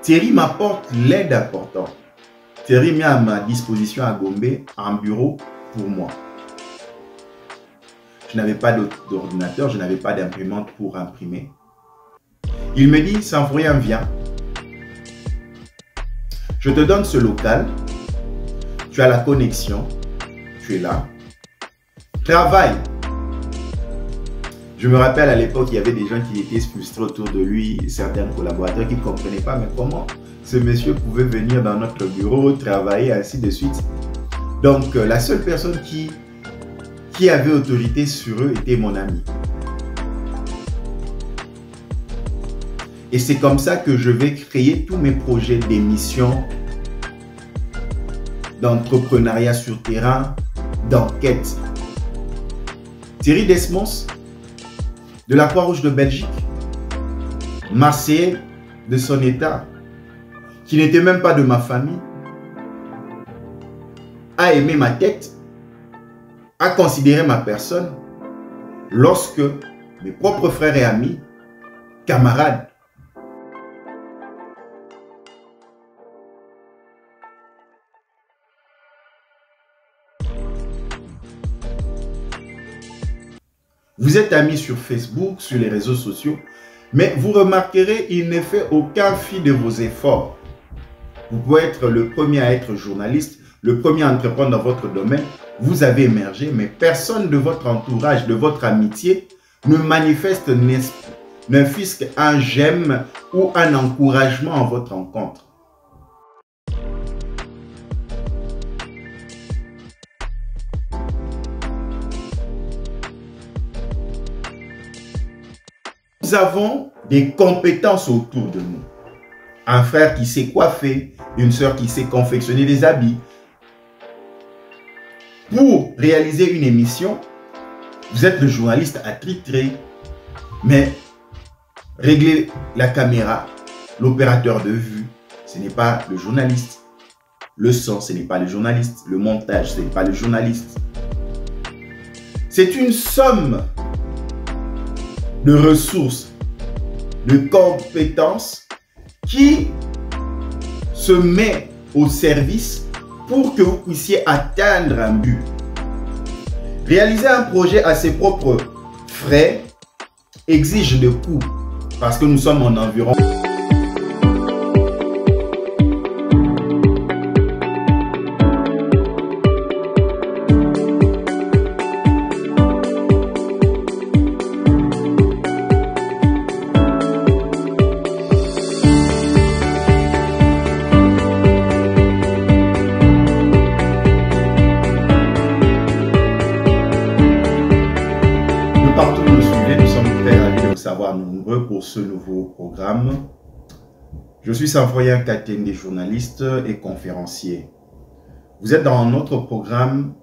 Thierry m'apporte l'aide importante. Thierry met à ma disposition à Gombe un bureau pour moi. Je n'avais pas d'ordinateur, je n'avais pas d'imprimante pour imprimer. Il me dit, Symphorien, viens. Je te donne ce local. Tu as la connexion. Tu es là. Travaille. Je me rappelle à l'époque, il y avait des gens qui étaient frustrés autour de lui, certains collaborateurs qui ne comprenaient pas, mais comment ce monsieur pouvait venir dans notre bureau, travailler, ainsi de suite. Donc, la seule personne qui avait autorité sur eux était mon ami. Et c'est comme ça que je vais créer tous mes projets d'émission, d'entrepreneuriat sur terrain, d'enquête. Thierry Desmos, de la Croix-Rouge de Belgique, Marseillais de son état, qui n'était même pas de ma famille, a aimé ma tête, a considéré ma personne, lorsque mes propres frères et amis, camarades, vous êtes amis sur Facebook, sur les réseaux sociaux, mais vous remarquerez, il ne fait aucun fi de vos efforts. Vous pouvez être le premier à être journaliste, le premier à entreprendre dans votre domaine. Vous avez émergé, mais personne de votre entourage, de votre amitié, ne manifeste, ne fût-ce qu'un j'aime ou un encouragement en votre rencontre. Nous avons des compétences autour de nous. Un frère qui sait coiffer, une sœur qui sait confectionner des habits. Pour réaliser une émission, vous êtes le journaliste attitré, mais régler la caméra, l'opérateur de vue, ce n'est pas le journaliste. Le son, ce n'est pas le journaliste. Le montage, ce n'est pas le journaliste. C'est une somme de ressources, de compétences qui se met au service pour que vous puissiez atteindre un but. Réaliser un projet à ses propres frais exige des coûts parce que nous sommes en environnement. Partout où nous suivez, nous sommes très ravis de vous savoir nombreux pour ce nouveau programme. Je suis Symphorien Katende, journaliste et conférencier. Vous êtes dans notre programme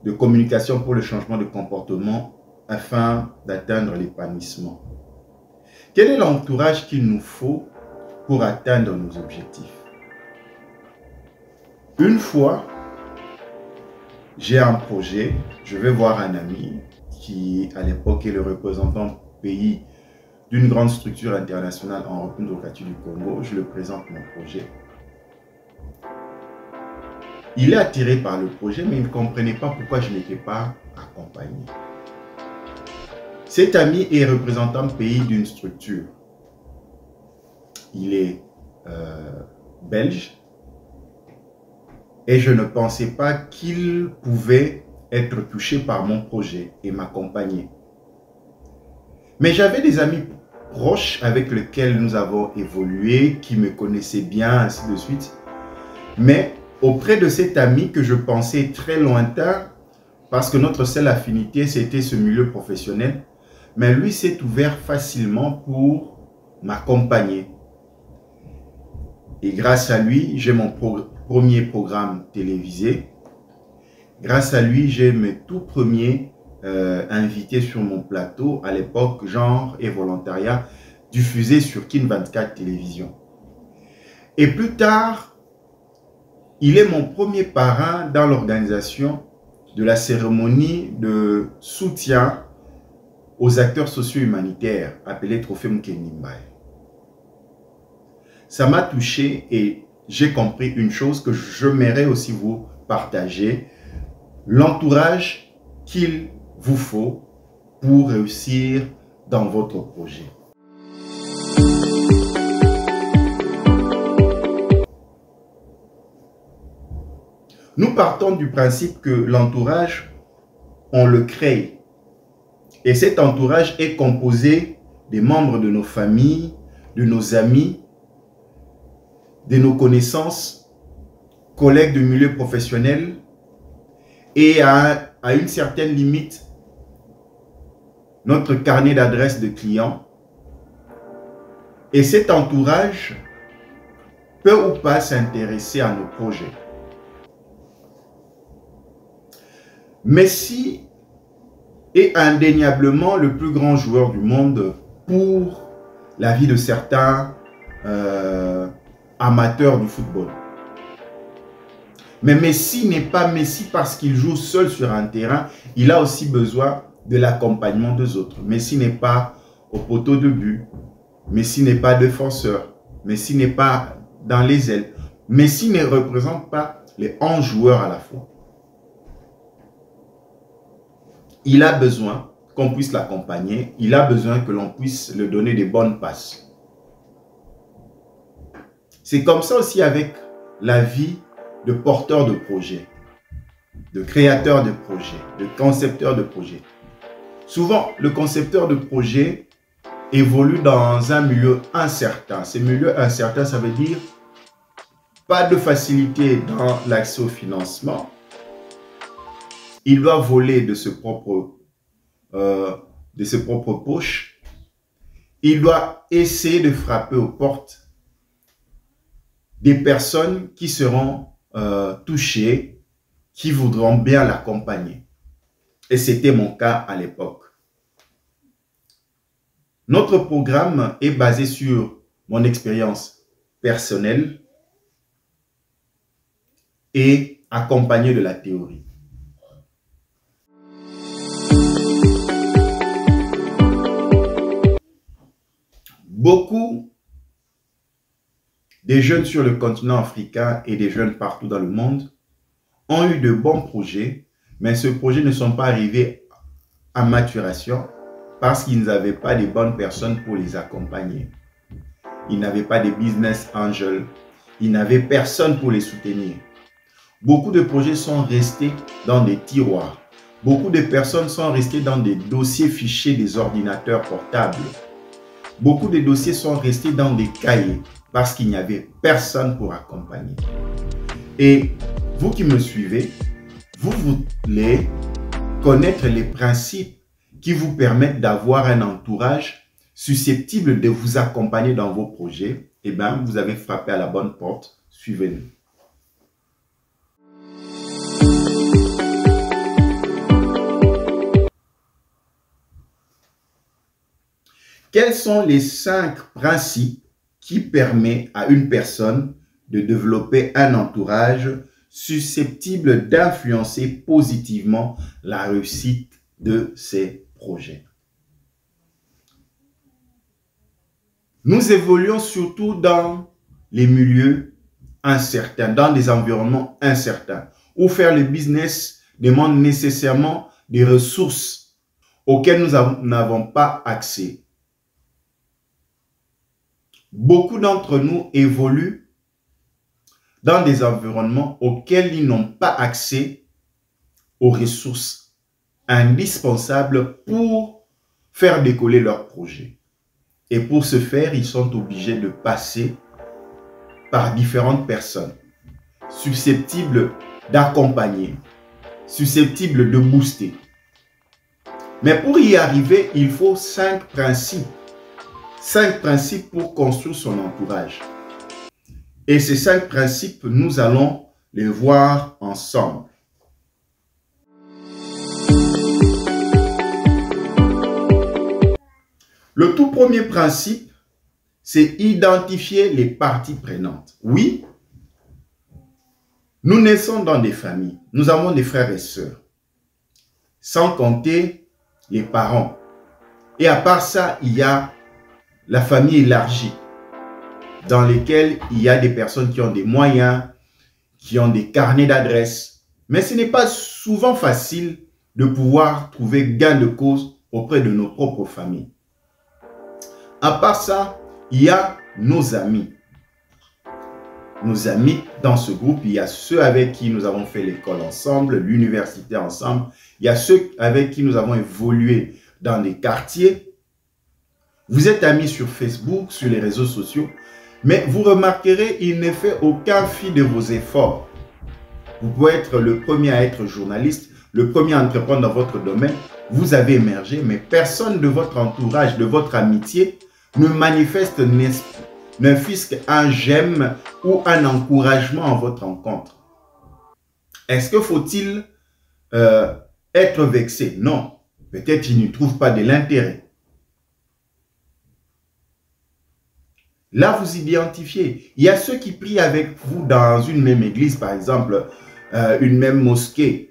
de communication pour le changement de comportement afin d'atteindre l'épanouissement. Quel est l'entourage qu'il nous faut pour atteindre nos objectifs? Une fois, j'ai un projet, je vais voir un ami qui à l'époque est le représentant pays d'une grande structure internationale en République démocratique du Congo. Je lui présente mon projet. Il est attiré par le projet, mais il ne comprenait pas pourquoi je n'étais pas accompagné. Cet ami est représentant pays d'une structure. Il est belge et je ne pensais pas qu'il pouvait être touché par mon projet et m'accompagner. Mais j'avais des amis proches avec lesquels nous avons évolué, qui me connaissaient bien, ainsi de suite. Mais auprès de cet ami que je pensais très lointain, parce que notre seule affinité, c'était ce milieu professionnel, mais lui s'est ouvert facilement pour m'accompagner. Et grâce à lui, j'ai mon premier programme télévisé. Grâce à lui, j'ai mes tout premiers invités sur mon plateau, à l'époque, genre et volontariat, diffusés sur Kin 24 Télévision. Et plus tard, il est mon premier parrain dans l'organisation de la cérémonie de soutien aux acteurs socio-humanitaires, appelée Trophée Mukeni Mbaye. ça m'a touché et j'ai compris une chose que j'aimerais aussi vous partager. L'entourage qu'il vous faut pour réussir dans votre projet. Nous partons du principe que l'entourage, on le crée. Et cet entourage est composé des membres de nos familles, de nos amis, de nos connaissances, collègues de milieu professionnel et à une certaine limite, notre carnet d'adresses de clients. Et cet entourage peut ou pas s'intéresser à nos projets. Messi est indéniablement le plus grand joueur du monde pour la vie de certains amateurs du football. Mais Messi n'est pas Messi parce qu'il joue seul sur un terrain. Il a aussi besoin de l'accompagnement des autres. Messi n'est pas au poteau de but. Messi n'est pas défenseur. Messi n'est pas dans les ailes. Messi ne représente pas les 11 joueurs à la fois. Il a besoin qu'on puisse l'accompagner. Il a besoin que l'on puisse lui donner des bonnes passes. C'est comme ça aussi avec la vie de porteurs de projets, de créateurs de projets, de concepteurs de projets. Souvent, le concepteur de projet évolue dans un milieu incertain. Ce milieu incertain, ça veut dire pas de facilité dans l'accès au financement. Il doit voler de ses propres poches. Il doit essayer de frapper aux portes des personnes qui seront touchées, qui voudront bien l'accompagner. Et c'était mon cas à l'époque. Notre programme est basé sur mon expérience personnelle et accompagné de la théorie. Beaucoup des jeunes sur le continent africain et des jeunes partout dans le monde ont eu de bons projets, mais ces projets ne sont pas arrivés à maturation parce qu'ils n'avaient pas de bonnes personnes pour les accompagner. Ils n'avaient pas de business angels, ils n'avaient personne pour les soutenir. Beaucoup de projets sont restés dans des tiroirs. Beaucoup de personnes sont restées dans des dossiers fichés des ordinateurs portables. Beaucoup de dossiers sont restés dans des cahiers parce qu'il n'y avait personne pour accompagner. Et vous qui me suivez, vous voulez connaître les principes qui vous permettent d'avoir un entourage susceptible de vous accompagner dans vos projets. Eh bien, vous avez frappé à la bonne porte. Suivez-nous. Quels sont les 5 principes qui permettent à une personne de développer un entourage susceptible d'influencer positivement la réussite de ses projets? Nous évoluons surtout dans les milieux incertains, dans des environnements incertains, où faire le business demande nécessairement des ressources auxquelles nous n'avons pas accès. Beaucoup d'entre nous évoluent dans des environnements auxquels ils n'ont pas accès aux ressources indispensables pour faire décoller leur projet. Et pour ce faire, ils sont obligés de passer par différentes personnes susceptibles d'accompagner, susceptibles de booster. Mais pour y arriver, il faut 5 principes. 5 principes pour construire son entourage. Et ces 5 principes, nous allons les voir ensemble. Le tout premier principe, c'est identifier les parties prenantes. Oui, nous naissons dans des familles. Nous avons des frères et sœurs. Sans compter les parents. Et à part ça, il y a la famille élargie. dans lesquels il y a des personnes qui ont des moyens, qui ont des carnets d'adresses. Mais ce n'est pas souvent facile de pouvoir trouver gain de cause auprès de nos propres familles. À part ça, il y a nos amis. Nos amis dans ce groupe, il y a ceux avec qui nous avons fait l'école ensemble, l'université ensemble. Il y a ceux avec qui nous avons évolué dans des quartiers. Vous êtes amis sur Facebook, sur les réseaux sociaux. Mais vous remarquerez, il ne fait aucun fi de vos efforts. Vous pouvez être le premier à être journaliste, le premier à entreprendre dans votre domaine. Vous avez émergé, mais personne de votre entourage, de votre amitié, ne manifeste ne fût-ce qu'un j'aime ou un encouragement en votre rencontre. Est-ce que faut-il être vexé? Non. Peut-être qu'il n'y trouve pas de l'intérêt. Là, vous identifiez. Il y a ceux qui prient avec vous dans une même église, par exemple, une même mosquée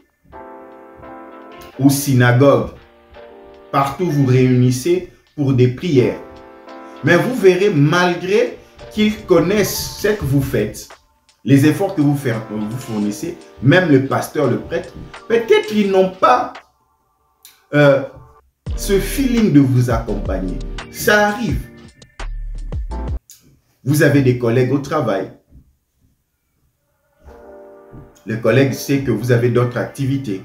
ou synagogue. Partout, vous réunissez pour des prières. Mais vous verrez, malgré qu'ils connaissent ce que vous faites, les efforts que vous fournissez, même le pasteur, le prêtre, peut-être qu'ils n'ont pas ce feeling de vous accompagner. Ça arrive. Vous avez des collègues au travail. Le collègue sait que vous avez d'autres activités.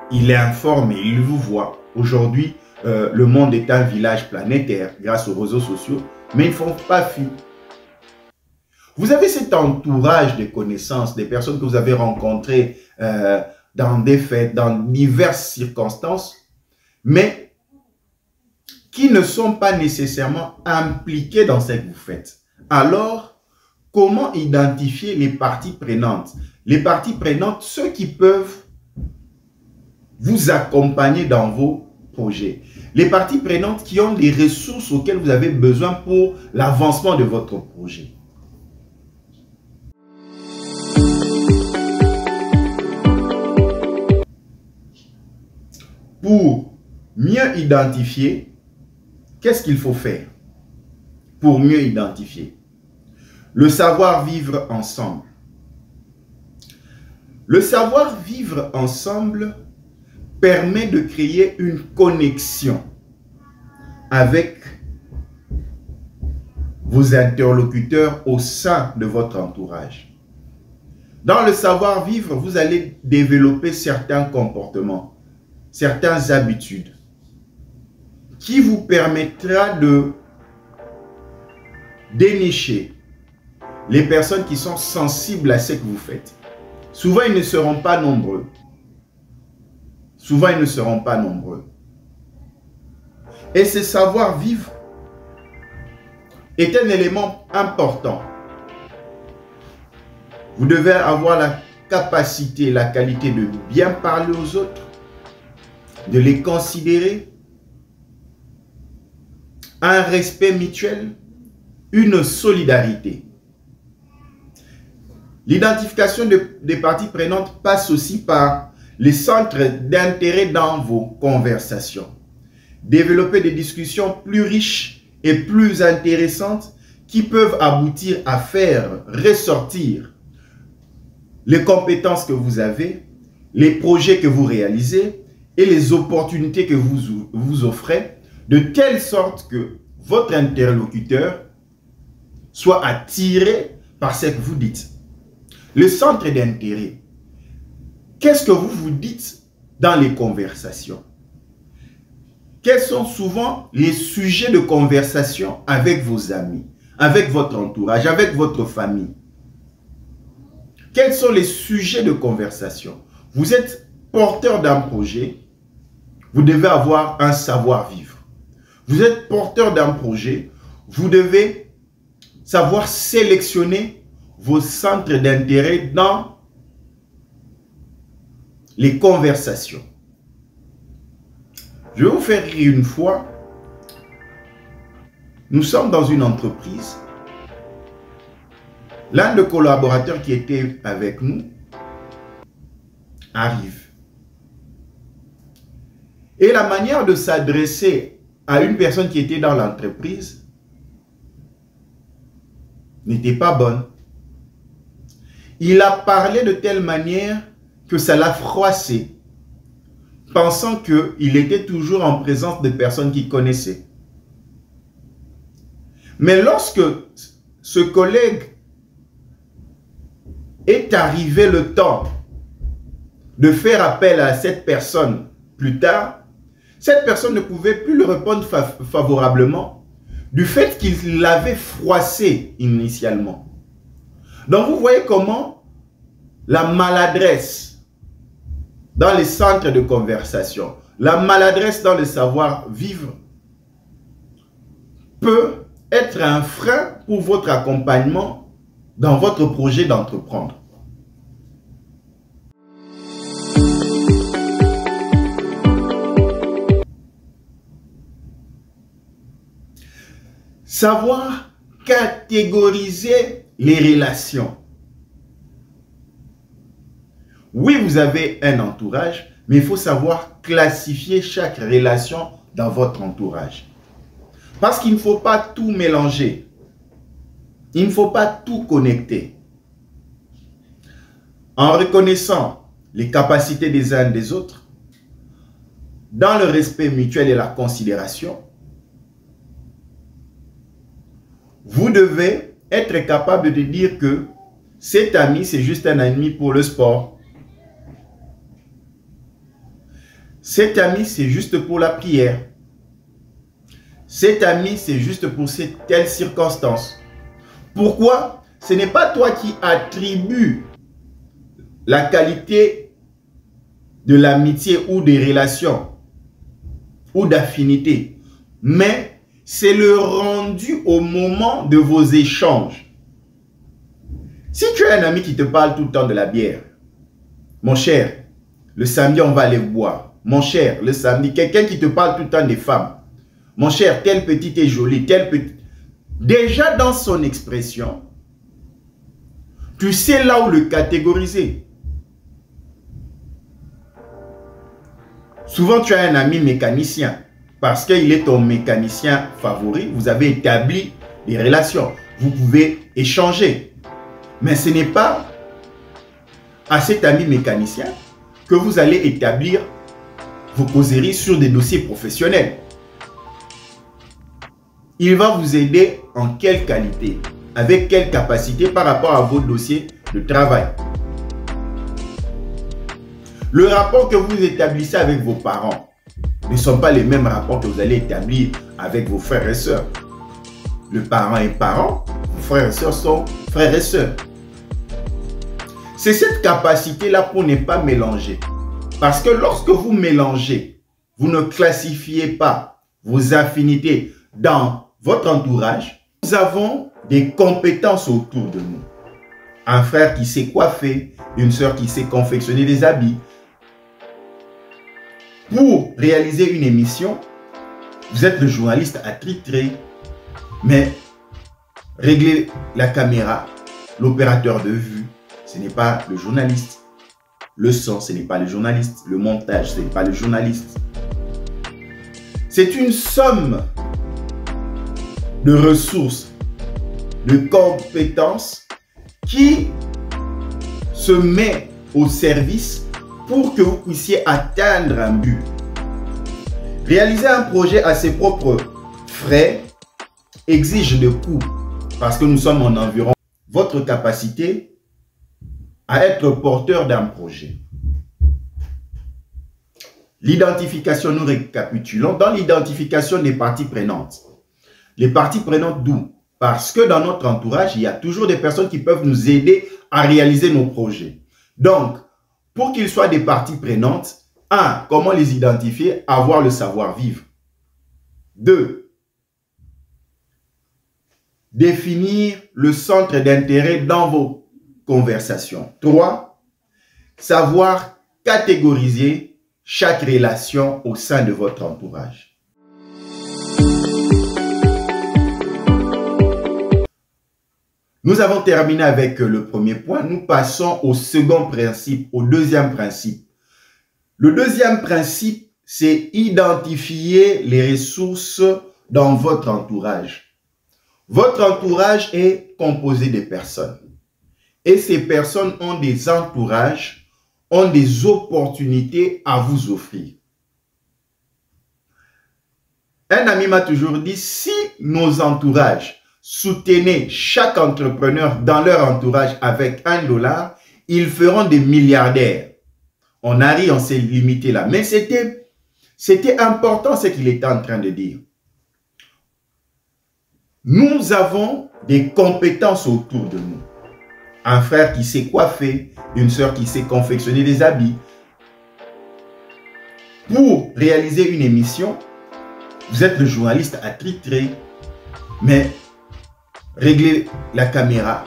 Il est informé, il vous voit. Aujourd'hui, le monde est un village planétaire grâce aux réseaux sociaux, mais ils ne font pas fi. Vous avez cet entourage de connaissances, des personnes que vous avez rencontrées dans des fêtes, dans diverses circonstances, mais qui ne sont pas nécessairement impliqués dans ce que vous faites. Alors, comment identifier les parties prenantes? Les parties prenantes, ceux qui peuvent vous accompagner dans vos projets. Les parties prenantes qui ont des ressources auxquelles vous avez besoin pour l'avancement de votre projet. Pour mieux identifier, qu'est-ce qu'il faut faire pour mieux identifier? Le savoir-vivre ensemble. Le savoir-vivre ensemble permet de créer une connexion avec vos interlocuteurs au sein de votre entourage. Dans le savoir-vivre, vous allez développer certains comportements, certaines habitudes qui vous permettra de dénicher les personnes qui sont sensibles à ce que vous faites. Souvent, ils ne seront pas nombreux. Souvent, ils ne seront pas nombreux. Et ce savoir-vivre est un élément important. Vous devez avoir la capacité, la qualité de bien parler aux autres, de les considérer, un respect mutuel, une solidarité. L'identification des parties prenantes passe aussi par les centres d'intérêt dans vos conversations. Développer des discussions plus riches et plus intéressantes qui peuvent aboutir à faire ressortir les compétences que vous avez, les projets que vous réalisez et les opportunités que vous offrez, de telle sorte que votre interlocuteur soit attiré par ce que vous dites. Le centre d'intérêt. Qu'est-ce que vous vous dites dans les conversations? Quels sont souvent les sujets de conversation avec vos amis, avec votre entourage, avec votre famille? Quels sont les sujets de conversation? Vous êtes porteur d'un projet, vous devez avoir un savoir-vivre. Vous êtes porteur d'un projet, vous devez savoir sélectionner vos centres d'intérêt dans les conversations. Je vais vous faire rire une fois. Nous sommes dans une entreprise. L'un des collaborateurs qui était avec nous arrive. Et la manière de s'adresser à une personne qui était dans l'entreprise n'était pas bonne. Il a parlé de telle manière que ça l'a froissé, pensant qu'il était toujours en présence de personnes qu'il connaissait. Mais lorsque ce collègue est arrivé le temps de faire appel à cette personne plus tard, cette personne ne pouvait plus le répondre favorablement du fait qu'il l'avait froissé initialement. Donc vous voyez comment la maladresse dans les centres de conversation, la maladresse dans le savoir-vivre peut être un frein pour votre accompagnement dans votre projet d'entreprendre. Savoir catégoriser les relations. Oui, vous avez un entourage, mais il faut savoir classifier chaque relation dans votre entourage. Parce qu'il ne faut pas tout mélanger. Il ne faut pas tout connecter. En reconnaissant les capacités des uns et des autres, dans le respect mutuel et la considération, vous devez être capable de dire que cet ami, c'est juste un ami pour le sport. Cet ami, c'est juste pour la prière. Cet ami, c'est juste pour telle circonstance. Pourquoi? Ce n'est pas toi qui attribues la qualité de l'amitié ou des relations ou d'affinité, mais c'est le rendu au moment de vos échanges. Si tu as un ami qui te parle tout le temps de la bière, mon cher, le samedi on va aller boire. Mon cher, le samedi, quelqu'un qui te parle tout le temps des femmes. Mon cher, telle petite est jolie, telle petite. Déjà dans son expression, tu sais là où le catégoriser. Souvent tu as un ami mécanicien. Parce qu'il est ton mécanicien favori, vous avez établi des relations. Vous pouvez échanger. Mais ce n'est pas à cet ami mécanicien que vous allez établir vos causeries sur des dossiers professionnels. Il va vous aider en quelle qualité, avec quelle capacité par rapport à vos dossiers de travail. Le rapport que vous établissez avec vos parents ne sont pas les mêmes rapports que vous allez établir avec vos frères et sœurs. Le parent est parent, vos frères et sœurs sont frères et sœurs. C'est cette capacité-là pour ne pas mélanger. Parce que lorsque vous mélangez, vous ne classifiez pas vos affinités dans votre entourage. Nous avons des compétences autour de nous. Un frère qui sait coiffer, une sœur qui sait confectionner des habits. Pour réaliser une émission, vous êtes le journaliste attitré, mais régler la caméra, l'opérateur de vue, ce n'est pas le journaliste. Le son, ce n'est pas le journaliste. Le montage, ce n'est pas le journaliste. C'est une somme de ressources, de compétences qui se met au service pour que vous puissiez atteindre un but. Réaliser un projet à ses propres frais exige des coûts parce que nous sommes en environ votre capacité à être porteur d'un projet. L'identification, nous récapitulons. Dans l'identification des parties prenantes. Les parties prenantes d'où? Parce que dans notre entourage, il y a toujours des personnes qui peuvent nous aider à réaliser nos projets. Donc, pour qu'ils soient des parties prenantes, 1. Comment les identifier? Avoir le savoir-vivre. 2. Définir le centre d'intérêt dans vos conversations. 3. Savoir catégoriser chaque relation au sein de votre entourage. Nous avons terminé avec le premier point. Nous passons au second principe, au deuxième principe. Le deuxième principe, c'est identifier les ressources dans votre entourage. Votre entourage est composé de personnes. Et ces personnes ont des entourages, ont des opportunités à vous offrir. Un ami m'a toujours dit, si nos entourages soutenaient chaque entrepreneur dans leur entourage avec $1, ils feront des milliardaires. On a ri, on s'est limité là. Mais c'était important ce qu'il était en train de dire. Nous avons des compétences autour de nous. Un frère qui sait coiffer, une sœur qui sait confectionner des habits. Pour réaliser une émission, vous êtes le journaliste attitré, mais régler la caméra,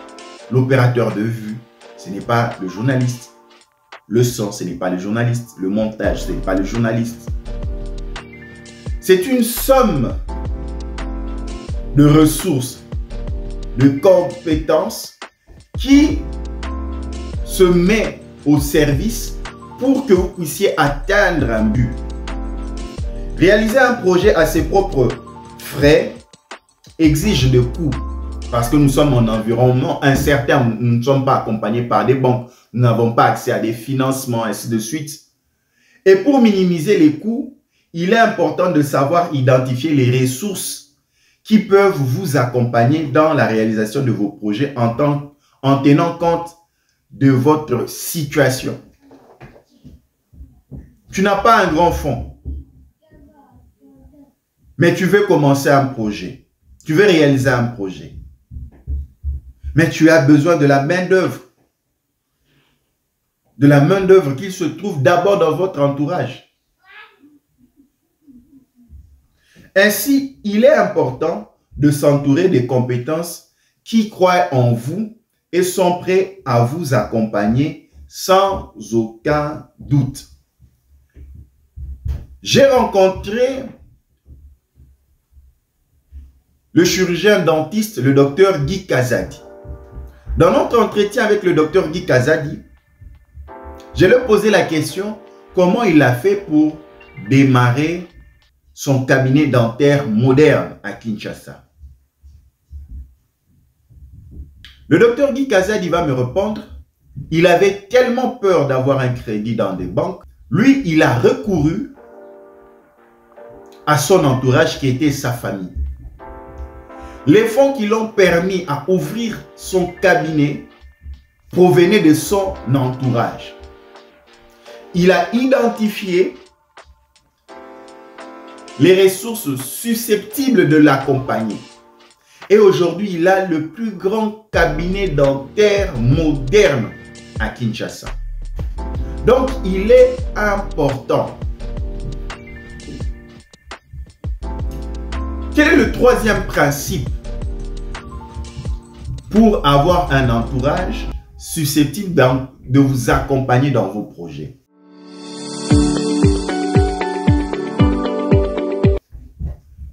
l'opérateur de vue, ce n'est pas le journaliste. Le son, ce n'est pas le journaliste. Le montage, ce n'est pas le journaliste. C'est une somme de ressources, de compétences qui se met au service pour que vous puissiez atteindre un but. Réaliser un projet à ses propres frais exige des coûts parce que nous sommes en environnement incertain, nous ne sommes pas accompagnés par des banques, nous n'avons pas accès à des financements, ainsi de suite. Et pour minimiser les coûts, il est important de savoir identifier les ressources qui peuvent vous accompagner dans la réalisation de vos projets en tenant compte de votre situation. Tu n'as pas un grand fonds, mais tu veux commencer un projet. Tu veux réaliser un projet. Mais tu as besoin de la main-d'œuvre. De la main-d'œuvre qui se trouve d'abord dans votre entourage. Ainsi, il est important de s'entourer des compétences qui croient en vous et sont prêts à vous accompagner sans aucun doute. J'ai rencontré le chirurgien dentiste, le docteur Guy Kazadi. Dans notre entretien avec le docteur Guy Kazadi, je lui ai posé la question comment il a fait pour démarrer son cabinet dentaire moderne à Kinshasa. Le docteur Guy Kazadi va me répondre, il avait tellement peur d'avoir un crédit dans des banques, lui, il a recouru à son entourage qui était sa famille. Les fonds qui l'ont permis à ouvrir son cabinet provenaient de son entourage. Il a identifié les ressources susceptibles de l'accompagner. Et aujourd'hui, il a le plus grand cabinet dentaire moderne à Kinshasa. Donc, il est important. Quel est le troisième principe pour avoir un entourage susceptible de vous accompagner dans vos projets?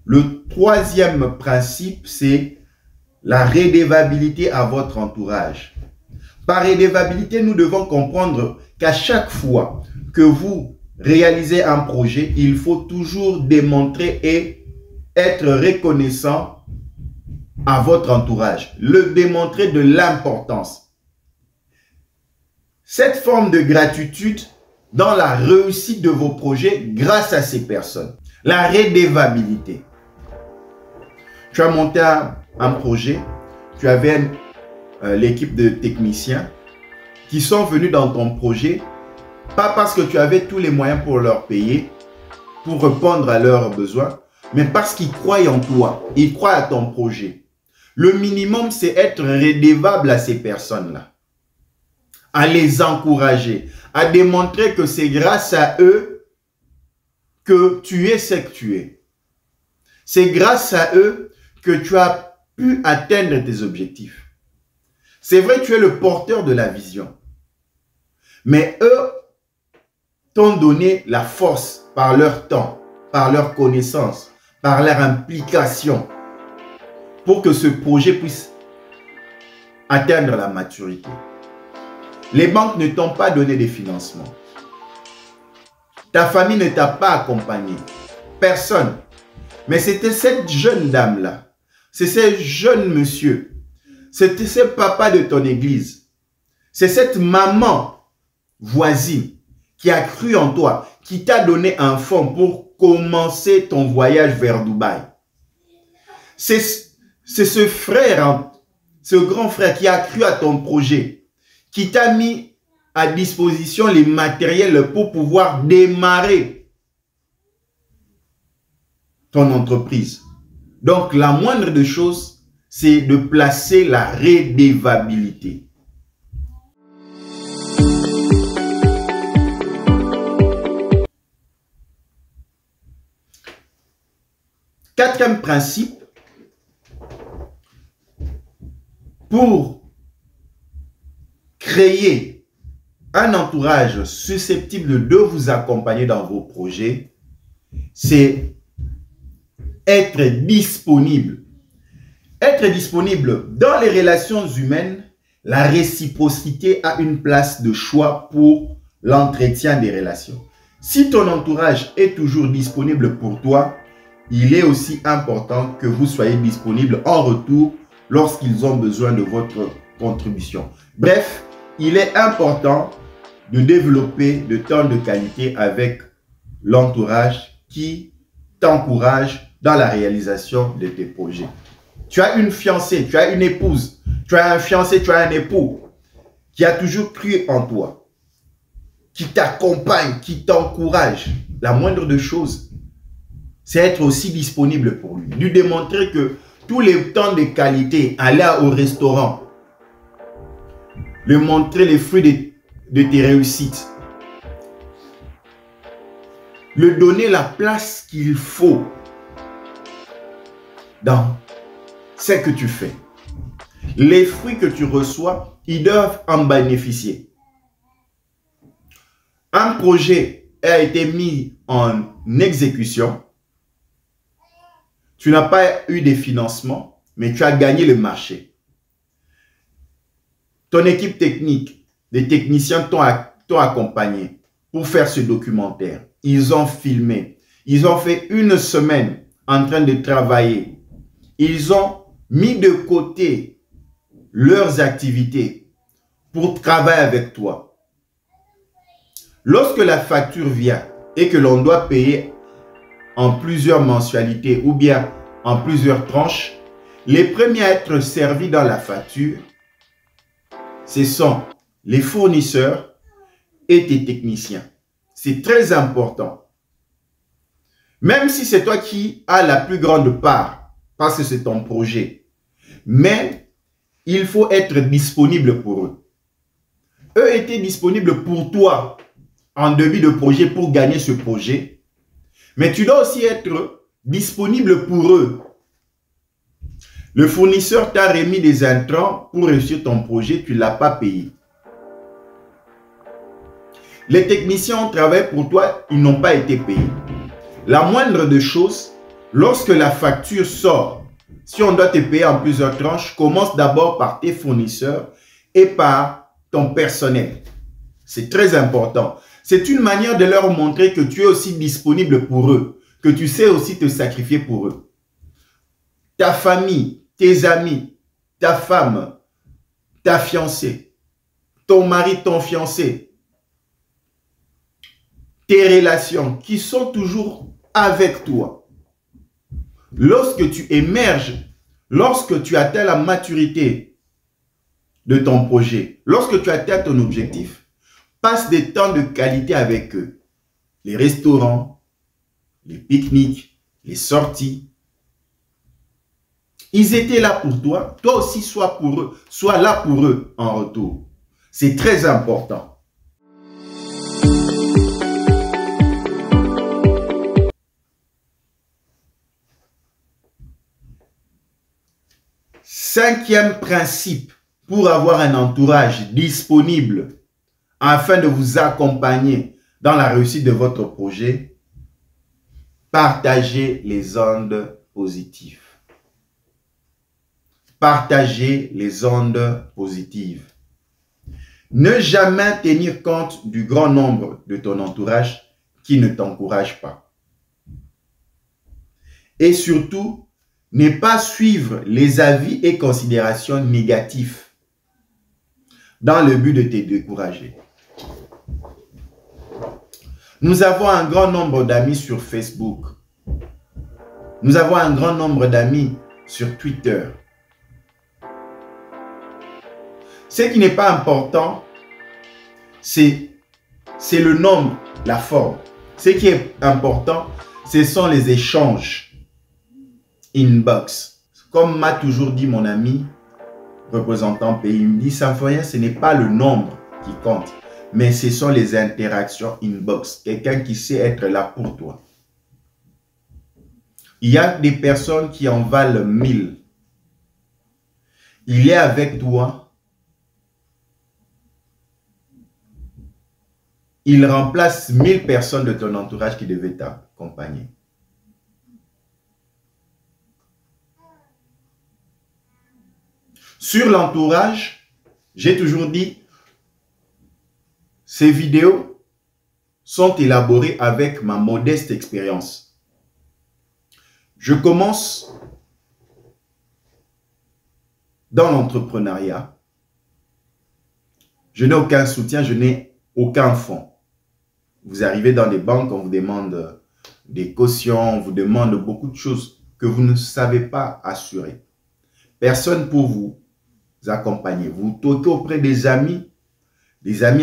Le troisième principe, c'est la redevabilité à votre entourage. Par redevabilité, nous devons comprendre qu'à chaque fois que vous réalisez un projet, il faut toujours démontrer et être reconnaissant à votre entourage. Le démontrer de l'importance. Cette forme de gratitude dans la réussite de vos projets grâce à ces personnes. La redevabilité. Tu as monté un projet, tu avais l'équipe de techniciens qui sont venus dans ton projet, pas parce que tu avais tous les moyens pour leur payer, pour répondre à leurs besoins, mais parce qu'ils croient en toi, ils croient à ton projet. Le minimum, c'est être redevable à ces personnes-là, à les encourager, à démontrer que c'est grâce à eux que tu es ce que tu es. C'est grâce à eux que tu as pu atteindre tes objectifs. C'est vrai, tu es le porteur de la vision. Mais eux t'ont donné la force par leur temps, par leur connaissance, par leur implication pour que ce projet puisse atteindre la maturité. Les banques ne t'ont pas donné des financements. Ta famille ne t'a pas accompagné. Personne. Mais c'était cette jeune dame-là, c'est ces jeunes monsieur, c'est ce papa de ton église, c'est cette maman voisine qui a cru en toi, qui t'a donné un fonds pour commencer ton voyage vers Dubaï. C'est ce frère, ce grand frère qui a cru à ton projet, qui t'a mis à disposition les matériels pour pouvoir démarrer ton entreprise. Donc, la moindre des choses, c'est de placer la redevabilité. Quatrième principe, pour créer un entourage susceptible de vous accompagner dans vos projets, c'est être disponible. Être disponible dans les relations humaines, la réciprocité a une place de choix pour l'entretien des relations. Si ton entourage est toujours disponible pour toi, il est aussi important que vous soyez disponible en retour lorsqu'ils ont besoin de votre contribution. Bref, il est important de développer de temps de qualité avec l'entourage qui t'encourage dans la réalisation de tes projets. Tu as une fiancée, tu as une épouse, tu as un fiancé, tu as un époux qui a toujours cru en toi, qui t'accompagne, qui t'encourage. La moindre des choses, c'est être aussi disponible pour lui. Lui démontrer que tous les temps de qualité, aller au restaurant, lui montrer les fruits de tes réussites, lui donner la place qu'il faut dans ce que tu fais. Les fruits que tu reçois, ils doivent en bénéficier. Un projet a été mis en exécution. Tu n'as pas eu des financements, mais tu as gagné le marché. Ton équipe technique, les techniciens t'ont accompagné pour faire ce documentaire. Ils ont filmé. Ils ont fait une semaine en train de travailler. Ils ont mis de côté leurs activités pour travailler avec toi. Lorsque la facture vient et que l'on doit payer en plusieurs mensualités ou bien en plusieurs tranches, les premiers à être servis dans la facture, ce sont les fournisseurs et tes techniciens. C'est très important. Même si c'est toi qui as la plus grande part, parce que c'est ton projet, mais il faut être disponible pour eux. Eux étaient disponibles pour toi en début de projet pour gagner ce projet, mais tu dois aussi être disponible pour eux. Le fournisseur t'a remis des intrants pour réussir ton projet, tu ne l'as pas payé. Les techniciens ont travaillé pour toi, ils n'ont pas été payés. La moindre des choses, lorsque la facture sort, si on doit te payer en plusieurs tranches, commence d'abord par tes fournisseurs et par ton personnel. C'est très important. C'est une manière de leur montrer que tu es aussi disponible pour eux, que tu sais aussi te sacrifier pour eux. Ta famille, tes amis, ta femme, ta fiancée, ton mari, ton fiancé, tes relations qui sont toujours avec toi. Lorsque tu émerges, lorsque tu atteins la maturité de ton projet, lorsque tu atteins ton objectif, passe des temps de qualité avec eux. Les restaurants, les pique-niques, les sorties. Ils étaient là pour toi, toi aussi sois pour eux, sois là pour eux en retour. C'est très important. Cinquième principe pour avoir un entourage disponible afin de vous accompagner dans la réussite de votre projet, partagez les ondes positives. Partagez les ondes positives. Ne jamais tenir compte du grand nombre de ton entourage qui ne t'encourage pas. Et surtout, ne pas suivre les avis et considérations négatifs dans le but de te décourager. Nous avons un grand nombre d'amis sur Facebook. Nous avons un grand nombre d'amis sur Twitter. Ce qui n'est pas important, c'est le nombre, la forme. Ce qui est important, ce sont les échanges inbox. Comme m'a toujours dit mon ami représentant pays, il me dit, Symphorien, ce n'est pas le nombre qui compte, mais ce sont les interactions inbox. Quelqu'un qui sait être là pour toi. Il y a des personnes qui en valent 1000. Il est avec toi. Il remplace 1000 personnes de ton entourage qui devaient t'accompagner. Sur l'entourage, j'ai toujours dit, ces vidéos sont élaborées avec ma modeste expérience. Je commence dans l'entrepreneuriat. Je n'ai aucun soutien, je n'ai aucun fonds. Vous arrivez dans des banques, on vous demande des cautions, on vous demande beaucoup de choses que vous ne savez pas assurer. Personne pour vous accompagner. Vous toquez auprès des amis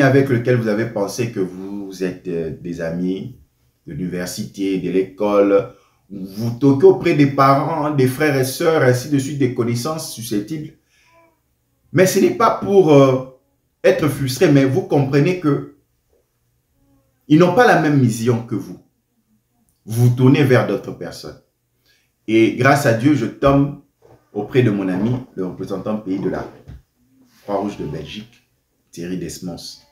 avec lesquels vous avez pensé que vous êtes des amis de l'université, de l'école. Vous toquez auprès des parents, des frères et sœurs, ainsi de suite, des connaissances susceptibles. Mais ce n'est pas pour être frustré, mais vous comprenez que ils n'ont pas la même vision que vous. Vous vous tournez vers d'autres personnes. Et grâce à Dieu, je tombe auprès de mon ami, le représentant pays de la Croix-Rouge de Belgique, Thierry Desmos.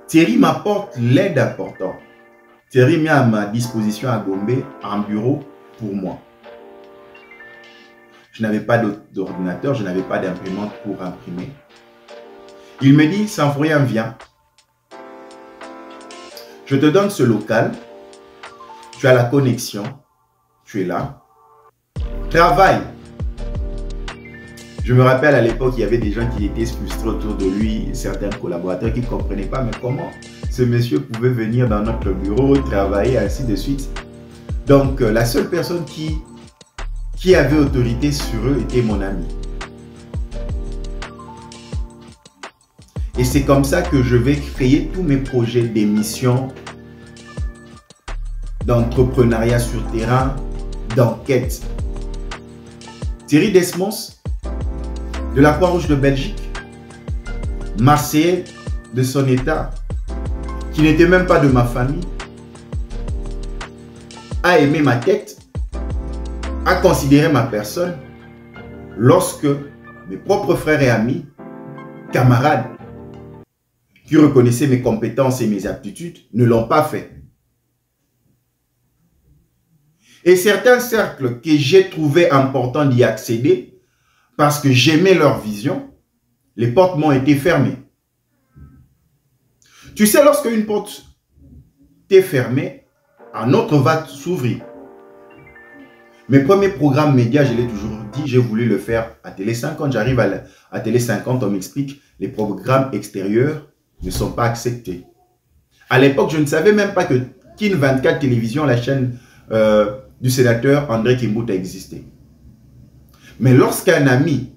Thierry m'apporte l'aide importante. Thierry met à ma disposition à Gombe un bureau pour moi. Je n'avais pas d'ordinateur, je n'avais pas d'imprimante pour imprimer. Il me dit, Symphorien, viens. Je te donne ce local. Tu as la connexion. Tu es là. Travaille. Je me rappelle à l'époque, il y avait des gens qui étaient frustrés autour de lui, certains collaborateurs qui ne comprenaient pas, mais comment ce monsieur pouvait venir dans notre bureau, travailler, ainsi de suite. Donc, la seule personne qui avait autorité sur eux était mon ami. Et c'est comme ça que je vais créer tous mes projets d'émission, d'entrepreneuriat sur terrain, d'enquête. Thierry Desmos, de la Croix-Rouge de Belgique, Marseillais de son état, qui n'était même pas de ma famille, a aimé ma tête, a considéré ma personne, lorsque mes propres frères et amis, camarades, qui reconnaissaient mes compétences et mes aptitudes, ne l'ont pas fait. Et certains cercles que j'ai trouvé important d'y accéder, parce que j'aimais leur vision, les portes m'ont été fermées. Tu sais, lorsque une porte t'est fermée, un autre va s'ouvrir. Mes premiers programmes médias, je l'ai toujours dit, j'ai voulu le faire à Télé 50. J'arrive à Télé 50, on m'explique, les programmes extérieurs ne sont pas acceptés. À l'époque, je ne savais même pas que Kin 24 Télévision, la chaîne du sénateur André Kimbuta existait. Mais lorsqu'un ami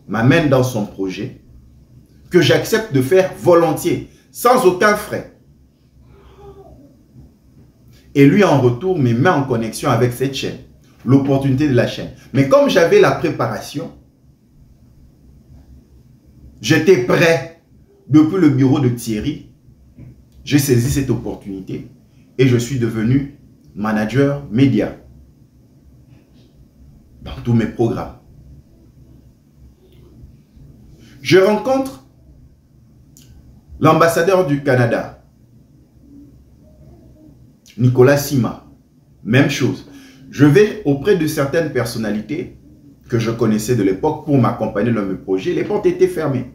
m'amène dans son projet, que j'accepte de faire volontiers, sans aucun frais, et lui en retour me met en connexion avec cette chaîne, l'opportunité de la chaîne. Mais comme j'avais la préparation, j'étais prêt. Depuis le bureau de Thierry, j'ai saisi cette opportunité et je suis devenu manager média dans tous mes programmes. Je rencontre l'ambassadeur du Canada, Nicolas Sima. Même chose. Je vais auprès de certaines personnalités que je connaissais de l'époque pour m'accompagner dans mes projets. Les portes étaient fermées.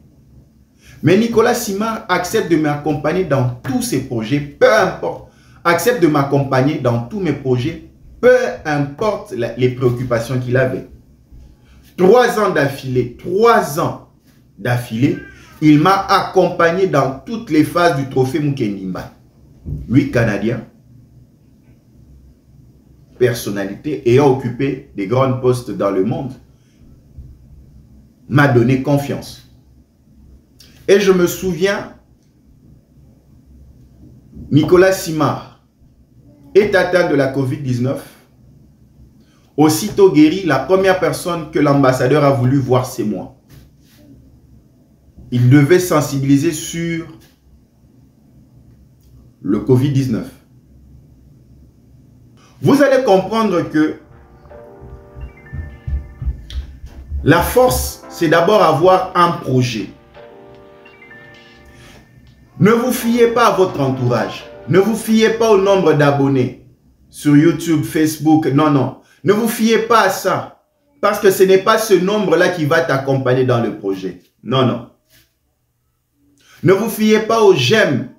Mais Nicolas Sima accepte de m'accompagner dans tous ses projets, peu importe. Accepte de m'accompagner dans tous mes projets peu importe les préoccupations qu'il avait. 3 ans d'affilée, il m'a accompagné dans toutes les phases du trophée Mukendimba. Lui, Canadien, personnalité, ayant occupé des grands postes dans le monde, m'a donné confiance. Et je me souviens, Nicolas Simard est atteint de la COVID-19. Aussitôt guéri, la première personne que l'ambassadeur a voulu voir, c'est moi. Il devait sensibiliser sur le Covid-19. Vous allez comprendre que la force, c'est d'abord avoir un projet. Ne vous fiez pas à votre entourage. Ne vous fiez pas au nombre d'abonnés sur YouTube, Facebook. Non, non. Ne vous fiez pas à ça. Parce que ce n'est pas ce nombre-là qui va t'accompagner dans le projet. Non, non. Ne vous fiez pas aux j'aime.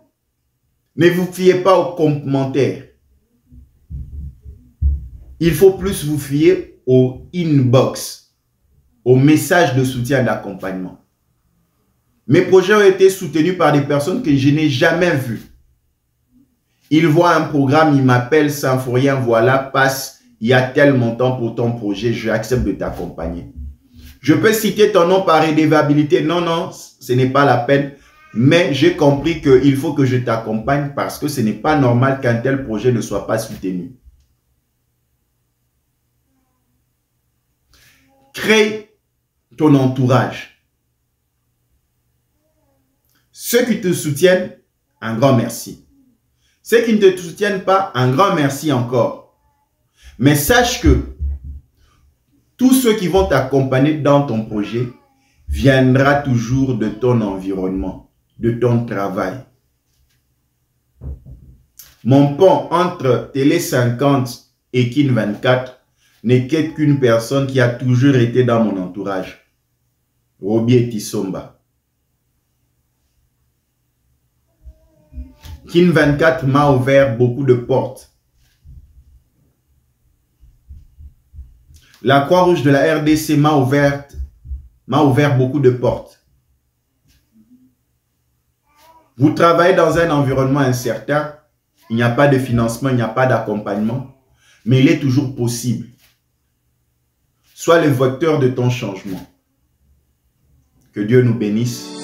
Ne vous fiez pas aux commentaires. Il faut plus vous fier au inbox, aux messages de soutien et d'accompagnement. Mes projets ont été soutenus par des personnes que je n'ai jamais vues. Ils voient un programme, ils m'appellent sans rien, voilà, passe, il y a tel montant pour ton projet, je accepte de t'accompagner. Je peux citer ton nom par redevabilité, non, non, ce n'est pas la peine, mais j'ai compris qu'il faut que je t'accompagne parce que ce n'est pas normal qu'un tel projet ne soit pas soutenu. Crée ton entourage. Ceux qui te soutiennent, un grand merci. Ceux qui ne te soutiennent pas, un grand merci encore. Mais sache que tous ceux qui vont t'accompagner dans ton projet viendra toujours de ton environnement, de ton travail. Mon pont entre Télé 50 et Kin 24 n'est qu'une personne qui a toujours été dans mon entourage. Roby Tissomba. Kin 24 m'a ouvert beaucoup de portes. La Croix-Rouge de la RDC m'a ouvert beaucoup de portes. Vous travaillez dans un environnement incertain, il n'y a pas de financement, il n'y a pas d'accompagnement, mais il est toujours possible. Sois le vecteur de ton changement. Que Dieu nous bénisse.